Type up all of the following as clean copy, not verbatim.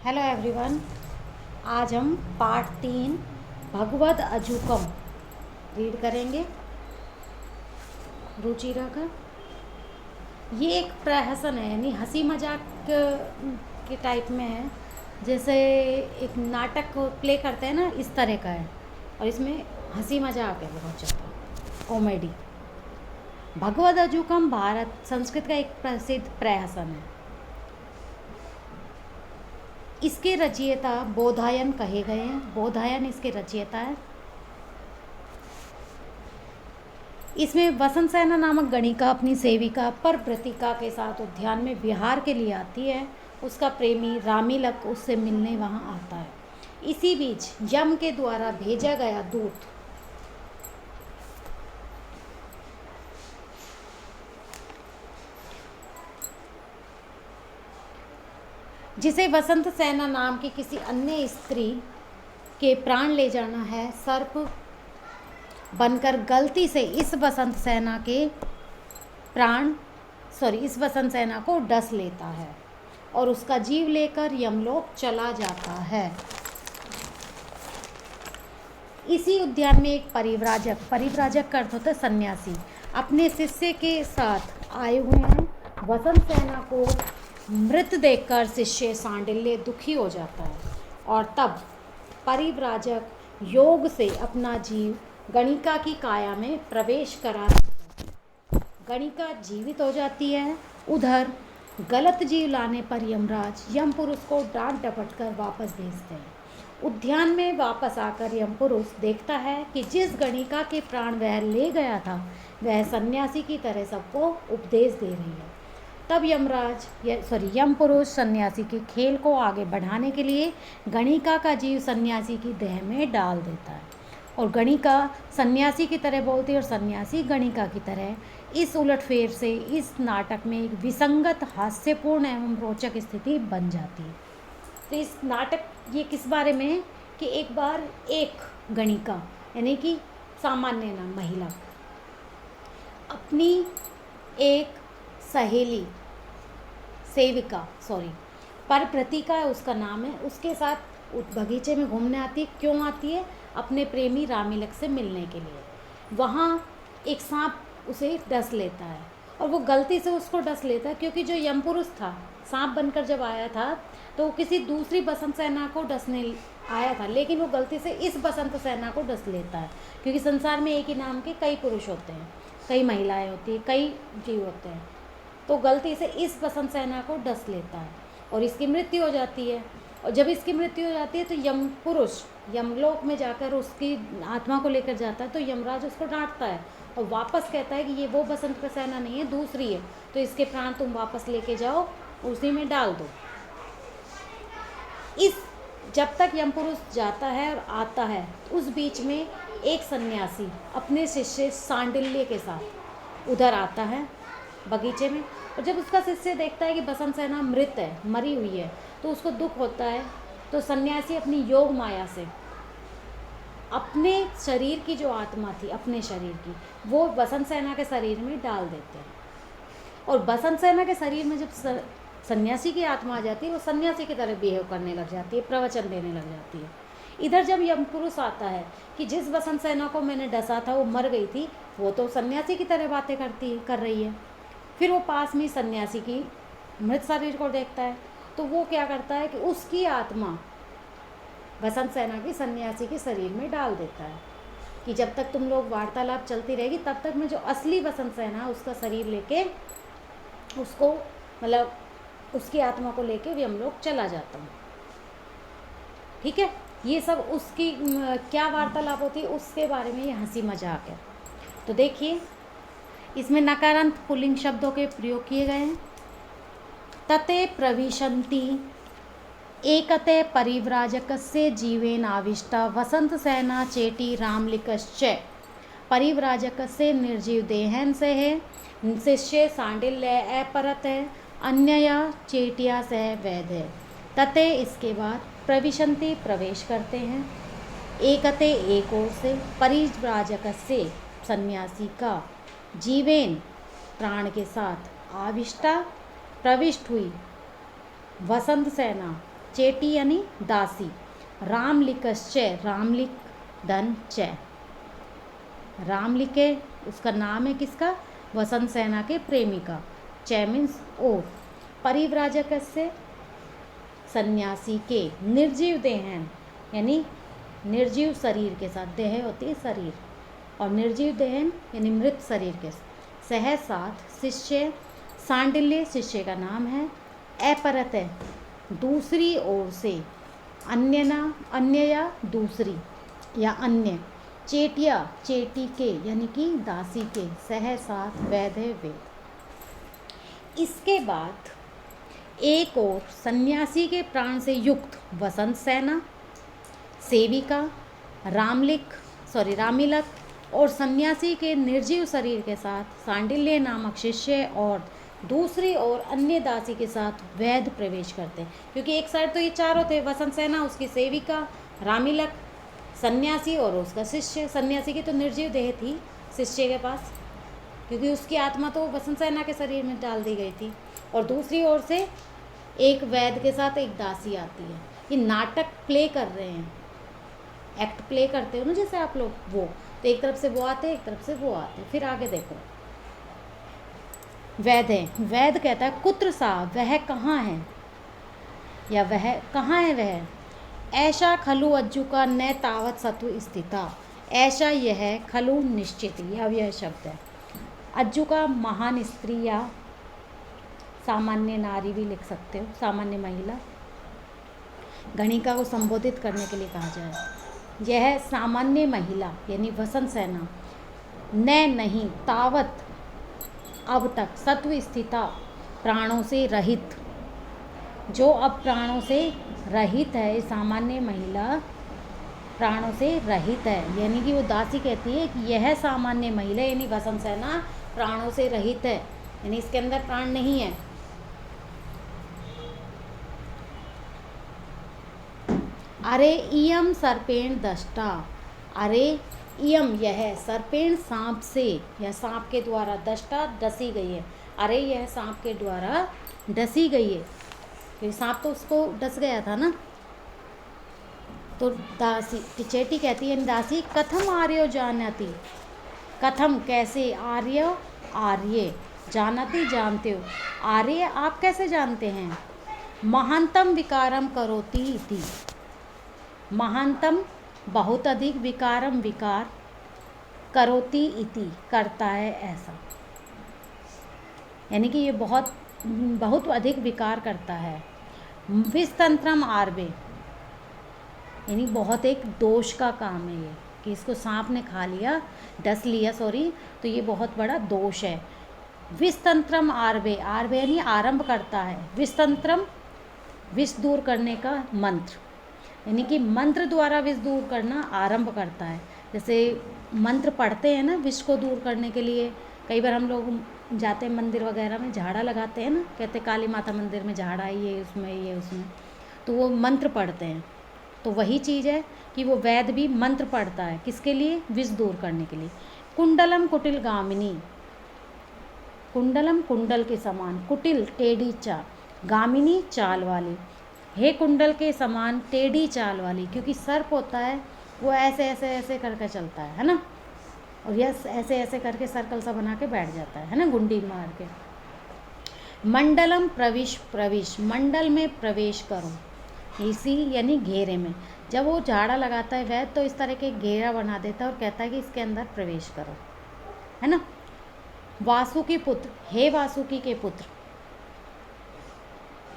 Hello everyone. आज हम part 3 Bhagavad अजूकम read करेंगे रुचिरा का। ये एक प्रहसन है, यानी हंसी मजाक के टाइप में है, जैसे एक नाटक को प्ले करते हैं ना, इस तरह का है। और इसमें हंसी मजाक है, बहुत ज़्यादा कॉमेडी। भगवद अजूकम भारत संस्कृत का एक प्रसिद्ध प्रहसन है। इसके रचयिता बोधायन कहे गए हैं। बोधायन इसके रचयिता है। इसमें वसंत सेना नामक गणिका अपनी सेविका परव्रतिका के साथ उद्यान में विहार के लिए आती है। उसका प्रेमी रामीलक उससे मिलने वहां आता है। इसी बीच यम के द्वारा भेजा गया दूत जिसे वसंत सेना नाम की किसी अन्य स्त्री के प्राण ले जाना है, सर्प बनकर गलती से इस वसंत सेना को डस लेता है और उसका जीव लेकर यमलोक चला जाता है। इसी उद्यान में एक परिव्राजक का अर्थ होता है सन्यासी, अपने शिष्य के साथ आए हुए हैं। वसंत सेना को मृत देखकर शिष्य सांडिल्य दुखी हो जाता है और तब परिव्राजक योग से अपना जीव गणिका की काया में प्रवेश करा देता है। गणिका जीवित हो जाती है। उधर गलत जीव लाने पर यमराज यम पुरुष को डांट डपट कर वापस भेजते हैं। उद्यान में वापस आकर यम पुरुष देखता है कि जिस गणिका के प्राण वह ले गया था, वह सन्यासी की तरह सबको उपदेश दे रही है। तब यम पुरुष सन्यासी के खेल को आगे बढ़ाने के लिए गणिका का जीव सन्यासी की देह में डाल देता है और गणिका सन्यासी की तरह बोलती है और सन्यासी गणिका की तरह। इस उलटफेर से इस नाटक में एक विसंगत, हास्यपूर्ण एवं रोचक स्थिति बन जाती है। तो इस नाटक ये किस बारे में है कि एक बार एक गणिका यानी कि सामान्य ना महिला अपनी एक सहेली परव्रतिका है उसका नाम है, उसके साथ बगीचे में घूमने आती है। क्यों आती है? अपने प्रेमी रामीलक से मिलने के लिए। वहाँ एक सांप उसे डस लेता है और वो गलती से उसको डस लेता है, क्योंकि जो यमपुरुष था सांप बनकर जब आया था तो वो किसी दूसरी बसंत सेना को डसने आया था, लेकिन वो गलती से इस बसंत सेना को डस लेता है, क्योंकि संसार में एक ही नाम के कई पुरुष होते हैं, कई महिलाएं होती हैं, कई जीव होते हैं। तो गलती से इस बसंत सेना को डस लेता है और इसकी मृत्यु हो जाती है। और जब इसकी मृत्यु हो जाती है तो यम पुरुष यमलोक में जाकर उसकी आत्मा को लेकर जाता है। तो यमराज उसको डांटता है और वापस कहता है कि ये वो बसंत का सेना नहीं है, दूसरी है, तो इसके प्राण तुम वापस लेके जाओ, उसी में डाल दो। जब तक यम पुरुष जाता है और आता है, उस बीच में एक सन्यासी अपने शिष्य सांडिल्य के साथ उधर आता है बगीचे में। और जब उसका शिष्य देखता है कि बसंत सेना मृत है, मरी हुई है, तो उसको दुख होता है। तो सन्यासी अपनी योग माया से अपने शरीर की जो आत्मा थी, अपने शरीर की, वो बसंत सेना के शरीर में डाल देते हैं। और बसंत सेना के शरीर में जब सन्यासी की आत्मा आ जाती है, वो सन्यासी की तरह बिहेव करने लग जाती है, प्रवचन देने लग जाती है। इधर जब यमपुरुष आता है कि जिस बसंत सेना को मैंने डसा था वो मर गई थी, वो तो सन्यासी की तरह बातें कर रही है। फिर वो पास में सन्यासी की मृत शरीर को देखता है, तो वो क्या करता है कि उसकी आत्मा बसंत सेना की सन्यासी के शरीर में डाल देता है कि जब तक तुम लोग वार्तालाप चलती रहेगी, तब तक मैं जो असली बसंत सेना है उसका शरीर लेके उसको, मतलब उसकी आत्मा को लेके हम लोग चला जाता हूँ। ठीक है, ये सब उसकी क्या वार्तालाप होती है उसके बारे में ये हंसी मजाक है। तो देखिए, इसमें नकारांत पुल्लिंग शब्दों के प्रयोग किए गए हैं। तते प्रविशन्ति एकते परिव्राजकस्य जीवेन आविष्टा वसंत सेना चेटी रामलिकश्च परिव्राजकस्य निर्जीव देहन से है शिष्य सांडिल्य अपरत है अन्यया चेटिया सह वैध है। तते इसके बाद प्रविशन्ति प्रवेश करते हैं, एकते एक ओर से, परिव्राजकस्य सन्यासी का, जीवेन प्राण के साथ, आविष्टा प्रविष्ट हुई, वसंत सेना चेटी यानी दासी, रामलिकश्चय रामलिक धन च, रामलिके उसका नाम है किसका, वसंत सेना के प्रेमी का, च मीन्स और, परिव्राजक से सन्यासी के, निर्जीव देहन यानी निर्जीव शरीर के साथ, देह होती है शरीर, और निर्जीव देहन यानी मृत शरीर के सह साथ, शिष्य सांडिल्य शिष्य का नाम है, अपरत दूसरी ओर से, अन्य या दूसरी या अन्य, चेटिया चेटी के यानी कि दासी के, सह साथ वैध वेद। इसके बाद एक और सन्यासी के प्राण से युक्त वसंत सेना, सेविका, रामिलक और सन्यासी के निर्जीव शरीर के साथ सांडिल्य नामक शिष्य और दूसरी ओर अन्य दासी के साथ वैध प्रवेश करते हैं। क्योंकि एक साइड तो ये चारों थे, वसंत सेना, उसकी सेविका, रामिलक, सन्यासी और उसका शिष्य। सन्यासी की तो निर्जीव देह थी शिष्य के पास, क्योंकि उसकी आत्मा तो वसंत सेना के शरीर में डाल दी गई थी, और दूसरी ओर से एक वैद्य के साथ एक दासी आती है। ये नाटक प्ले कर रहे हैं, एक्ट प्ले करते हो ना जैसे आप लोग, वो तो एक तरफ से वो आते, एक तरफ से वो आते। फिर आगे देखो, वैद्य कहता है कुत्र सा, वह कहाँ है, या वह कहाँ है वह, ऐसा खलु अज्जु का न तावत सत्व स्थिता, ऐसा यह खलु निश्चित, यह शब्द है। अज्जु का महान स्त्री या सामान्य नारी भी लिख सकते हो, सामान्य महिला, गणिका को संबोधित करने के लिए कहा जाए। यह सामान्य महिला यानी वसंत सेना, नहीं तावत अब तक, सत्व स्थिता प्राणों से रहित, जो अब प्राणों से रहित है, सामान्य महिला प्राणों से रहित है, यानी कि वो दासी कहती है कि यह सामान्य महिला यानी वसंत सेना प्राणों से रहित है, यानी इसके अंदर प्राण नहीं है। अरे इयम सर्पेण दष्टा, अरे इयम यह, सर्पेण सांप से या सांप के द्वारा, दष्टा डसी गई है, अरे यह सांप के द्वारा डसी गई है, फिर सांप तो उसको डस गया था ना। तो दासी चेटी कहती है दासी, कथम आर्यो जानती, कथम कैसे, आर्य जानती जानते हो, आर्य आप कैसे जानते हैं, महानतम विकारम करोति थी, महानतम बहुत अधिक, विकारम विकार, करोति इति करता है ऐसा, यानी कि ये बहुत अधिक विकार करता है। विस्तंत्रम आर्वे यानी बहुत एक दोष का काम है ये, कि इसको सांप ने खा लिया, डस लिया सॉरी, तो ये बहुत बड़ा दोष है। विस्तंत्रम आर्वे, आर्वे यानी आरंभ करता है, विस्तंत्रम विष दूर करने का मंत्र, यानी कि मंत्र द्वारा विष दूर करना आरंभ करता है। जैसे मंत्र पढ़ते हैं ना विष को दूर करने के लिए, कई बार हम लोग जाते हैं मंदिर वगैरह में, झाड़ा लगाते हैं ना, कहते काली माता मंदिर में झाड़ा है, ये उसमें, तो वो मंत्र पढ़ते हैं। तो वही चीज़ है कि वो वैद्य भी मंत्र पढ़ता है, किसके लिए, विष दूर करने के लिए। कुंडलम कुटिल गामिनी, कुंडलम कुंडल के समान, कुटिल टेढ़ी चाल, गामिनी चाल वाली, हे कुंडल के समान टेढ़ी चाल वाली, क्योंकि सर्प होता है वो ऐसे ऐसे ऐसे करके चलता है ना, और यह ऐसे ऐसे करके सर्कल सा बना के बैठ जाता है ना, गुंडी मार के। मंडलम प्रविश, मंडल में प्रवेश करो, इसी यानी घेरे में। जब वो झाड़ा लगाता है वैद्य तो इस तरह के घेरा बना देता है और कहता है कि इसके अंदर प्रवेश करो, है ना। वासुकी पुत्र, हे वासुकी के पुत्र,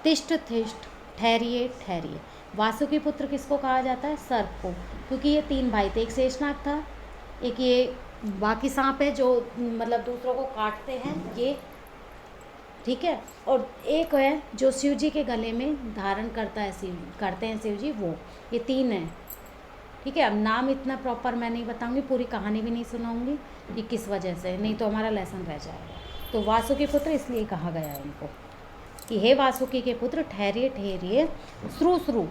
तिष्ठ तिष्ठ, ठहरिए ठहरिए। वासुकी पुत्र किसको कहा जाता है, सर्प को, क्योंकि ये 3 भाई थे, एक शेषनाग था, एक ये बाकी सांप है जो मतलब दूसरों को काटते हैं ये, ठीक है, और एक है जो शिव जी के गले में धारण करते हैं शिव जी, वो, ये 3 हैं, ठीक है। अब नाम इतना प्रॉपर मैं नहीं बताऊंगी, पूरी कहानी भी नहीं सुनाऊंगी कि किस वजह से, नहीं तो हमारा लेसन रह जाएगा। तो वासुकी पुत्र इसलिए कहा गया है इनको कि हे वासुकी के पुत्र, ठहरिए ठहरिए, श्रू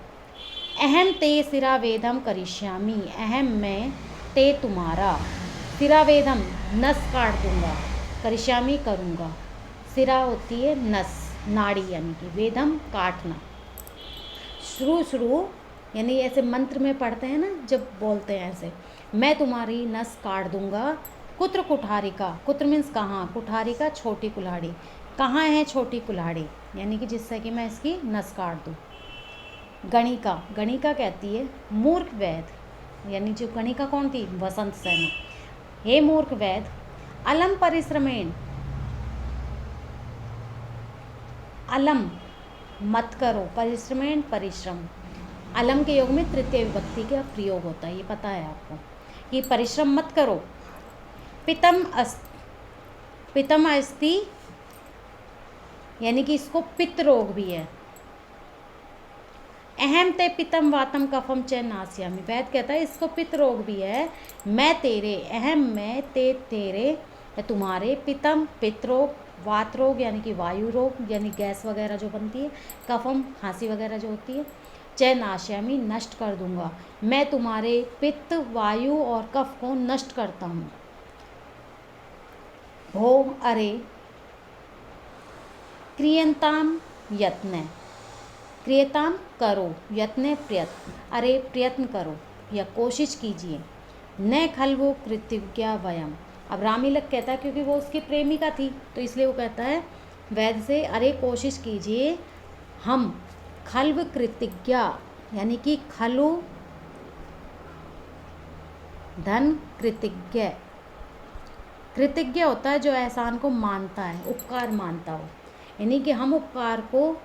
अहम ते सिरावेदम करिष्यामि, अहम मैं ते तुम्हारा, सिरावेदम नस काट दूंगा, करिष्यामि करूँगा, सिरा होती है नस नाड़ी, यानी कि वेदम काटना, शुरू शुरू यानी ऐसे मंत्र में पढ़ते हैं ना, जब बोलते हैं ऐसे, मैं तुम्हारी नस काट दूंगा। कुत्र कुठारिका, कुत्र मीन्स कहाँ, कुठारिका छोटी कुल्हाड़ी, कहाँ है छोटी कुल्हाड़ी, यानी कि जिससे कि मैं इसकी नस काट दूँ। गणिका, गणिका कहती है मूर्ख वैद्य, यानी जो गणिका कौन थी, वसंत सेना। हे मूर्ख वैद्य, अलम परिश्रमेण, अलम मत करो, परिश्रमेण परिश्रम, अलम के योग में तृतीय विभक्ति का प्रयोग होता है, ये पता है आपको, कि परिश्रम मत करो। पितम अस्ति, यानी कि इसको पित्त रोग भी है। अहम ते पितम वातम कफम च नास्यामि, वैद्य कहता है इसको पित्त रोग भी है, मैं तेरे, अहम मैं, ते तेरे या तुम्हारे, पितम पित्त रोग, वात रोग यानी कि वायु रोग यानी गैस वगैरह जो बनती है, कफम खांसी वगैरह जो होती है, च नाश्यामि नष्ट कर दूंगा, मैं तुम्हारे पित्त वायु और कफ को नष्ट करता हूँ। भो अरे क्रियंताम यत्न, क्रियताम करो, यत्न प्रयत्न, अरे प्रयत्न करो या कोशिश कीजिए। न खलवो कृतज्ञा वयम, अब रामीलक कहता है क्योंकि वो उसकी प्रेमिका थी तो इसलिए वो कहता है वैद्य से, अरे कोशिश कीजिए हम, खल्व कृतज्ञा यानी कि खलु धन, कृतज्ञ, कृतज्ञ होता है जो एहसान को मानता है, उपकार मानता हो, यानी कि हम उपकार को,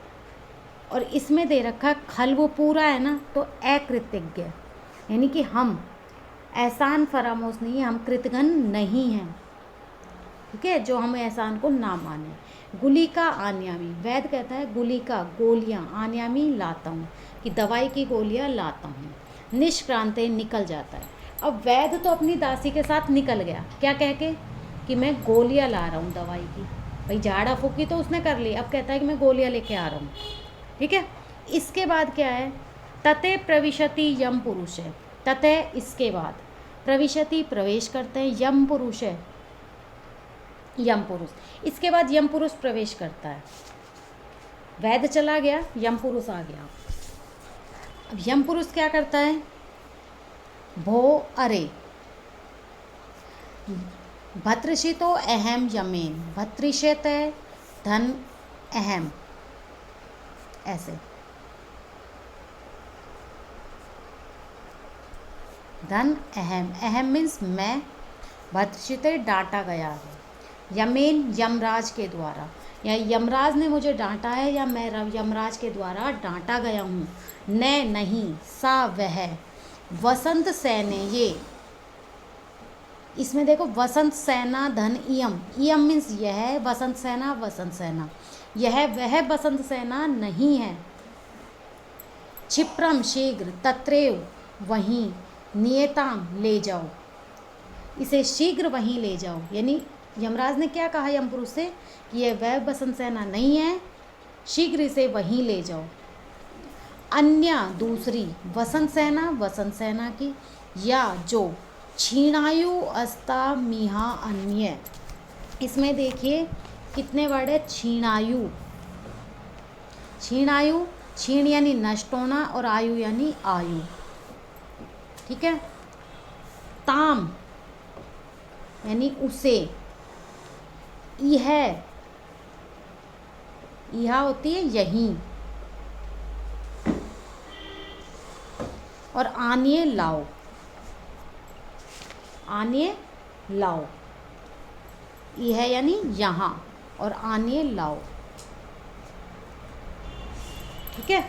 और इसमें दे रखा खल वो पूरा है ना, तो अकृतज्ञ यानी कि हम एहसान फरामोश नहीं है, हम कृतघ्न नहीं हैं, ठीक है, जो हम एहसान को ना माने। गुलिका आन्यामी, वैद्य कहता है गुलिका गोलियाँ, आन्यामी लाता हूँ, कि दवाई की गोलियाँ लाता हूँ। निष्क्रांते निकल जाता है, अब वैद्य तो अपनी दासी के साथ निकल गया, क्या कह के, कि मैं गोलियाँ ला रहा हूँ दवाई की, भाई झाड़ा फूकी तो उसने कर ली, अब कहता है कि मैं गोलियाँ लेके आ रहा हूँ, ठीक है। इसके बाद क्या है, तते प्रविशति यम पुरुष है, तते इसके बाद, प्रविशति प्रवेश करते हैं, यम पुरुष है, यम पुरुष, इसके बाद यम पुरुष प्रवेश करता है। वैद्य चला गया, यम पुरुष आ गया। अब यम पुरुष क्या करता है, भो अरे भत्रिषितो अहम यमेन, भत्रिषित है धन अहम, ऐसे धन अहम, अहम मीन्स मैं, भत्रिषित डांटा गया है, यमेन यमराज के द्वारा, या यमराज ने मुझे डांटा है या मैं यमराज के द्वारा डांटा गया हूँ। न नहीं, सा वह, वसंत सैने, ये इसमें देखो वसंत सेना धन इयम, इयम मीन्स यह, वसंत सेना वसंत सेना, यह वह वसंत सेना नहीं है। क्षिप्रम शीघ्र, तत्रेव वहीं, नियताम ले जाओ, इसे शीघ्र वहीं ले जाओ, यानी यमराज ने क्या कहा यमपुरुष से, कि यह वह वसंत सेना नहीं है, शीघ्र इसे वहीं ले जाओ। अन्य दूसरी, वसंत सेना की, या जो क्षीणायु अस्ता मिहा अन्य, इसमें देखिए कितने वर्ड है, क्षीणायु, क्षीणायु, क्षीण यानी नष्ट होना और आयु यानी आयु, ठीक है। ताम यानी उसे, यह, यह होती है यहीं, और आनिए लाओ, आनिए लाओ, यह यानी यहाँ और आनिए लाओ, ठीक है।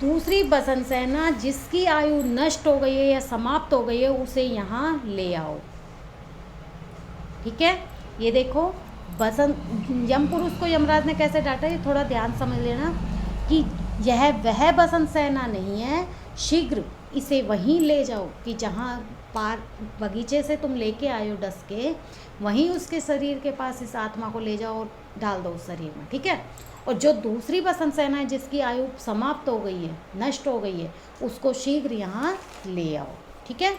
दूसरी बसंत सेना जिसकी आयु नष्ट हो गई है या समाप्त हो गई है, उसे यहाँ ले आओ, ठीक है। ये देखो बसंत, यम पुरुष को यमराज ने कैसे डांटा, ये थोड़ा ध्यान समझ लेना, कि यह वह बसंत सेना नहीं है, शीघ्र इसे वहीं ले जाओ, कि जहाँ पार बगीचे से तुम लेके आए हो डस के, वहीं उसके शरीर के पास इस आत्मा को ले जाओ और डाल दो उस शरीर में, ठीक है। और जो दूसरी बसंत सेना है जिसकी आयु समाप्त हो गई है, नष्ट हो गई है, उसको शीघ्र यहाँ ले आओ, ठीक है।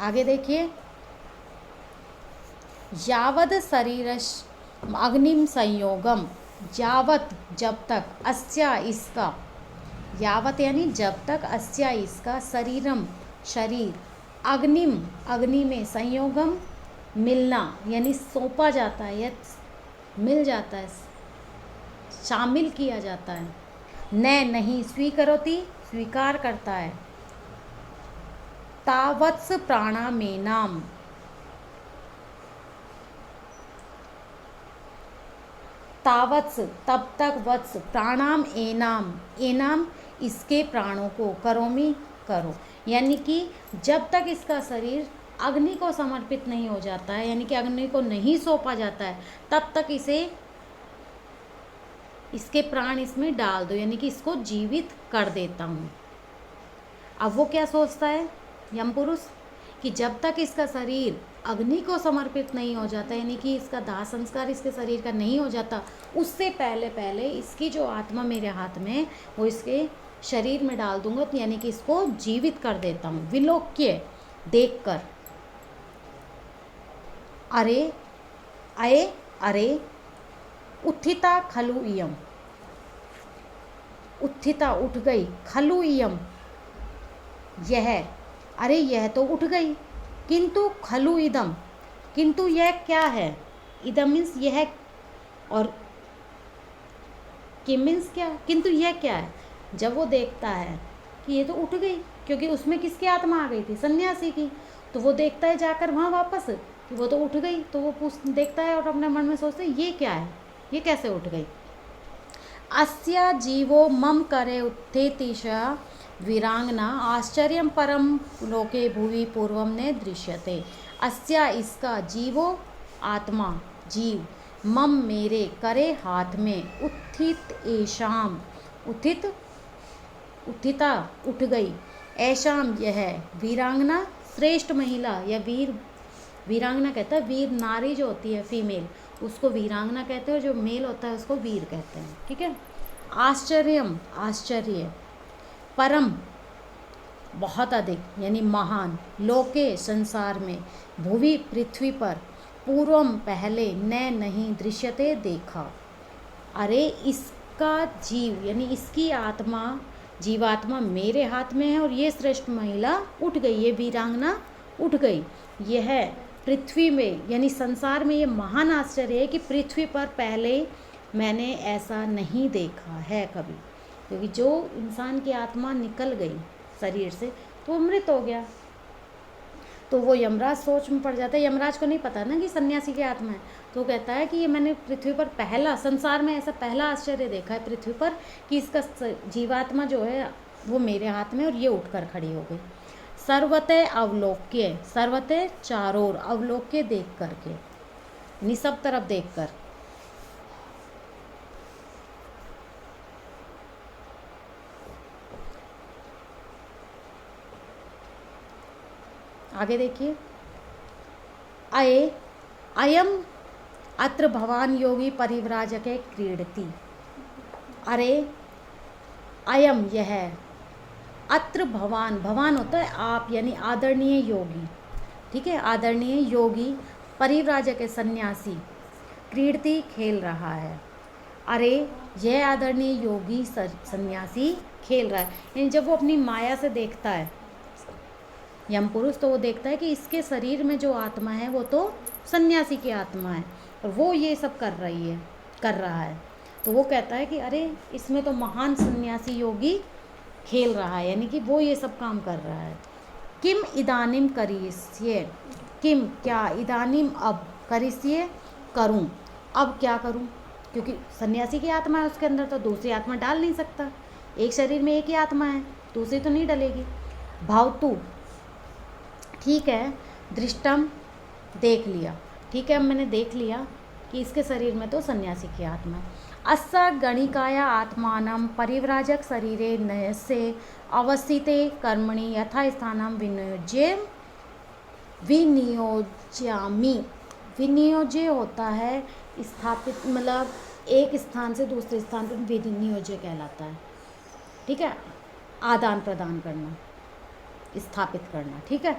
आगे देखिए, यावद शरीरश अग्निम संयोगम, यावत जब तक, अस्या इसका, यावत यानी जब तक, अस्या इसका, शरीरम शरीर, अग्निम अग्नि में, संयोगम मिलना यानी सौंपा जाता है या मिल जाता है, शामिल किया जाता है, न नहीं, स्वीकरोति स्वीकार करता है, तावत्स प्राणामेनाम, तावत्स तब तक, वत्स प्राणाम एनाम, एनाम इसके प्राणों को, करोमि करो, यानी कि जब तक इसका शरीर अग्नि को समर्पित नहीं हो जाता है, यानी कि अग्नि को नहीं सौंपा जाता है, तब तक इसे, इसके प्राण इसमें डाल दो, यानी कि इसको जीवित कर देता हूँ। अब वो क्या सोचता है यम पुरुष कि जब तक इसका शरीर अग्नि को समर्पित नहीं हो जाता, यानी कि इसका दाह संस्कार इसके शरीर का नहीं हो जाता, उससे पहले पहले इसकी जो आत्मा मेरे हाथ में है वो इसके शरीर में डाल दूंगा, तो यानी कि इसको जीवित कर देता हूँ। विलोक्य देखकर, अरे अये अरे, उत्थिता खलु इयम, उत्थिता उठ गई, खलु इयम यह, अरे यह तो उठ गई, किंतु खलु इदम, किंतु यह क्या है, इदम मीन्स यह, और कि मीन्स क्या, किंतु यह क्या है। जब वो देखता है कि ये तो उठ गई, क्योंकि उसमें किसकी आत्मा आ गई थी, सन्यासी की, तो वो देखता है जाकर वहाँ वापस कि वो तो उठ गई, तो वो देखता है और अपने मन में सोचता है ये क्या है, ये कैसे उठ गई। अस्या जीवो मम करे उत्थेतिशा वीरांगना, आश्चर्यम परम लोके भुवि पूर्वम ने दृश्यते। अस्या इसका, जीवो आत्मा जीव, मम मेरे, करे हाथ में, उत्थित ऐशाम, उत्थित उत्थिता उठ गई, ऐशाम यह, वीरांगना श्रेष्ठ महिला या वीर, वीरांगना कहता है, वीर नारी जो होती है फीमेल उसको वीरांगना कहते हैं, और जो मेल होता है उसको वीर कहते हैं, ठीक है। आश्चर्यम आश्चर्य, परम बहुत अधिक यानी महान, लोके संसार में, भुवि पृथ्वी पर, पूर्वम पहले, न नहीं, दृश्यते देखा। अरे इसका जीव यानी इसकी आत्मा, जीवात्मा मेरे हाथ में है और ये श्रेष्ठ महिला उठ गई, ये वीरांगना उठ गई। यह पृथ्वी में यानी संसार में ये महान आश्चर्य है कि पृथ्वी पर पहले मैंने ऐसा नहीं देखा है कभी, क्योंकि जो इंसान की आत्मा निकल गई शरीर से तो वो मृत हो गया, तो वो यमराज सोच में पड़ जाता है। यमराज को नहीं पता ना कि सन्यासी की आत्मा है, तो वो कहता है कि ये मैंने पृथ्वी पर पहला, संसार में ऐसा पहला आश्चर्य देखा है पृथ्वी पर कि इसका जीवात्मा जो है वो मेरे हाथ में और ये उठकर खड़ी हो गई। सर्वतः अवलोक्य, सर्वतः चारों ओर, अवलोक्य देख करके यानी सब तरफ देख कर। आगे देखिए, अये अयम अत्र भवान योगी परिव्राजके क्रीडति। अरे अयम यह, अत्र भवान, भवान होता है आप यानी आदरणीय योगी, ठीक है, आदरणीय योगी, परिव्राजक है सन्यासी, क्रीडति खेल रहा है। अरे यह आदरणीय योगी सन्यासी खेल रहा है, यानी जब वो अपनी माया से देखता है यम पुरुष, तो वो देखता है कि इसके शरीर में जो आत्मा है वो तो सन्यासी की आत्मा है और वो ये सब कर रहा है, तो वो कहता है कि अरे इसमें तो महान सन्यासी योगी खेल रहा है, यानी कि वो ये सब काम कर रहा है। किम इदानीम करिष्ये, किम क्या, इदानीम अब, करिष्ये करूं, अब क्या करूं, क्योंकि सन्यासी की आत्मा है उसके अंदर, तो दूसरी आत्मा डाल नहीं सकता, एक शरीर में एक ही आत्मा है, दूसरी तो नहीं डलेगी। भावतु ठीक है, दृष्टम देख लिया, ठीक है, अब मैंने देख लिया कि इसके शरीर में तो सन्यासी की आत्मा है। अस्य गणिकाया आत्मानं परिव्राजक शरीरे नयस्य अवस्थिते कर्मणि यथा स्थानं विनियोज्यामि। विनियोज्य होता है स्थापित, मतलब एक स्थान से दूसरे स्थान पर विनियोज्य कहलाता है, ठीक है, आदान प्रदान करना, स्थापित करना, ठीक है।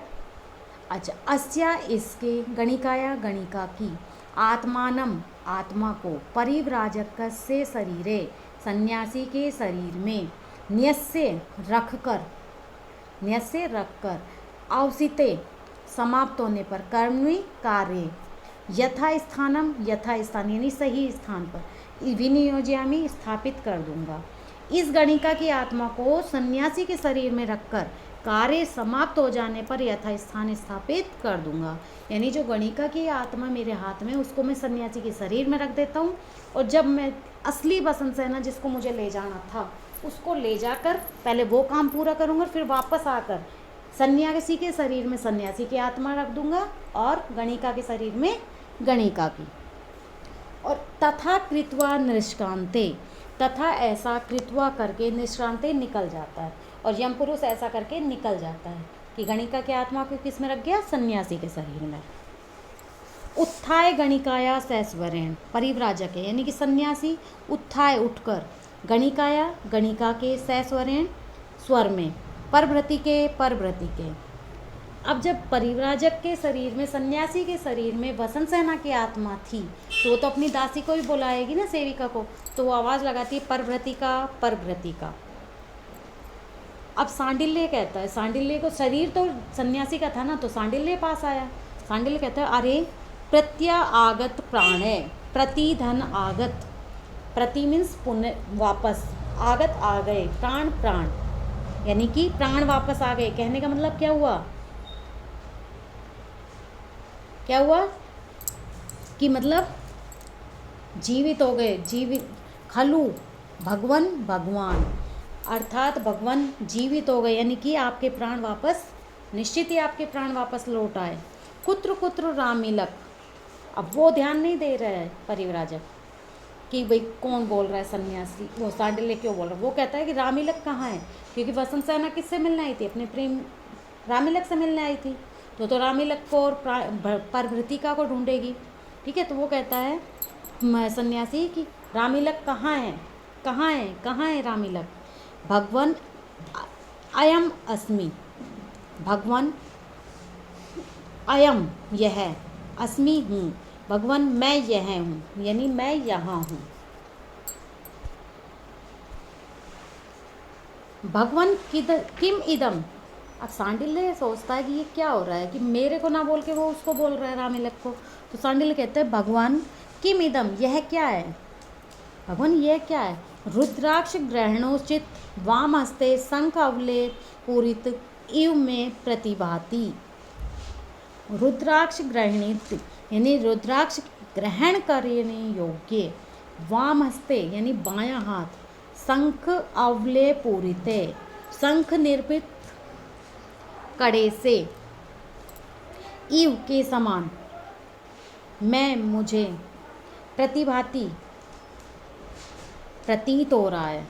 अच्छा, अस्या इसके, गणिकाया गणिका की, आत्मानम आत्मा को परिव्राजक से शरीरे सन्यासी के शरीर में न्यस्य रखकर अवसिते समाप्त होने पर कर्मणि कार्य यथास्थान यानी सही स्थान पर विनियोजयामि स्थापित कर दूंगा। इस गणिका की आत्मा को सन्यासी के शरीर में रखकर कार्य समाप्त हो जाने पर यथास्थान स्थापित कर दूंगा। यानी जो गणिका की आत्मा मेरे हाथ में, उसको मैं सन्यासी के शरीर में रख देता हूँ, और जब मैं असली बसंत सेना जिसको मुझे ले जाना था उसको ले जाकर पहले वो काम पूरा करूँगा, फिर वापस आकर सन्यासी के शरीर में सन्यासी की आत्मा रख दूंगा और गणिका के शरीर में गणिका की। और तथा कृत्वा निष्क्रांते, तथा ऐसा कृत्वा करके निष्क्रांते निकल जाता है, और यम पुरुष ऐसा करके निकल जाता है कि गणिका की आत्मा को किस में रख गया, सन्यासी के शरीर में। उत्थाय गणिकाया सैस्वरेण, परिव्राजक है यानी कि सन्यासी उत्थाय उठकर, गणिकाया गणिका के सैस्वरेण स्वर में, परभृति के। अब जब परिव्राजक के शरीर में, सन्यासी के शरीर में वसंत सेना की आत्मा थी, तो वो तो अपनी दासी को भी बुलाएगी ना, सेविका को, तो वो आवाज़ लगाती है परभृति का। अब सांडिल्य कहता है, सांडिल्य को, शरीर तो सन्यासी का था ना, तो सांडिल्य पास आया। सांडिल्य कहता है अरे प्रत्यागत प्राण है, प्रतिधन आगत, प्रति मीन्स पुण्य, वापस, आगत आ गए, प्राण यानी कि प्राण वापस आ गए। कहने का मतलब क्या हुआ कि मतलब जीवित हो गए, जीवित, खलु भगवान अर्थात भगवान जीवित हो गए, यानी कि आपके प्राण वापस, निश्चित ही आपके प्राण वापस लौट आए। कुत्र रामिलक, अब वो ध्यान नहीं दे रहा है परिव्राजक कि भाई कौन बोल रहा है, सन्यासी, वो सांडिल्य क्यों बोल रहा है। वो कहता है कि रामिलक कहाँ है, क्योंकि वसंत सेना किससे मिलने आई थी, अपने प्रेम रामिलक से मिलने आई थी, तो रामिलक को और परभृतिका को ढूंढेगी। ठीक है, तो वो कहता है सन्यासी कि रामिलक कहाँ है रामिलक। भगवान अयम अस्मि, भगवान अयम यह, अस्मि हूँ, भगवान मैं यह हूँ, यानी मैं यहाँ हूँ। भगवान किम इदम, अब सांडिल्य सोचता है कि ये क्या हो रहा है कि मेरे को ना बोल के वो उसको बोल रहा है, रामिलक को। तो सांडिल्य कहते हैं भगवान किम इदम, यह क्या है, भगवान यह क्या है। रुद्राक्ष ग्रहणोचित वाम हस्ते शंख अवले पूरित इव में प्रतिभाति। रुद्राक्ष ग्रहणित यानी रुद्राक्ष ग्रहण करने योग्य, वाम हस्ते यानी बायां हाथ, शंख अवले पूरित, शंख निर्मित कड़े से, इव के समान, मैं मुझे प्रतिभाति प्रतीत हो रहा है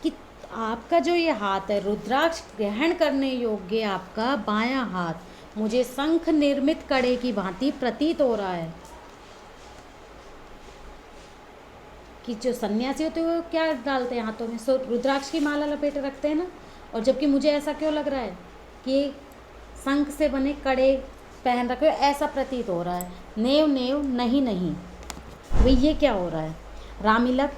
कि आपका जो ये हाथ है, रुद्राक्ष ग्रहण करने योग्य आपका बायां हाथ मुझे शंख निर्मित कड़े की भांति प्रतीत हो रहा है। कि जो सन्यासी होते हैं वो क्या डालते हैं हाथों में, सो रुद्राक्ष की माला लपेटे रखते हैं ना, और जबकि मुझे ऐसा क्यों लग रहा है कि शंख से बने कड़े पहन रखे, ऐसा प्रतीत हो रहा है। नेव नहीं भाई ये क्या हो रहा है। रामिलक,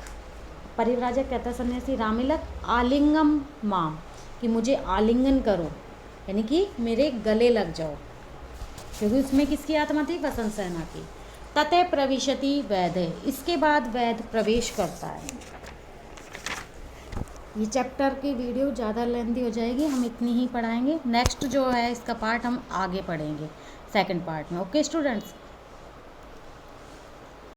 परिव्राजक कहता है सन्यासी, रामिलक आलिंगम माम, कि मुझे आलिंगन करो, यानी कि मेरे गले लग जाओ, क्योंकि उसमें किसकी आत्मा थी, वसंत सेना की। ततः प्रविशति वैध, इसके बाद वैध प्रवेश करता है। ये चैप्टर की वीडियो ज़्यादा लेंथी हो जाएगी, हम इतनी ही पढ़ाएंगे। नेक्स्ट जो है इसका पार्ट हम आगे पढ़ेंगे सेकंड पार्ट में। Okay students.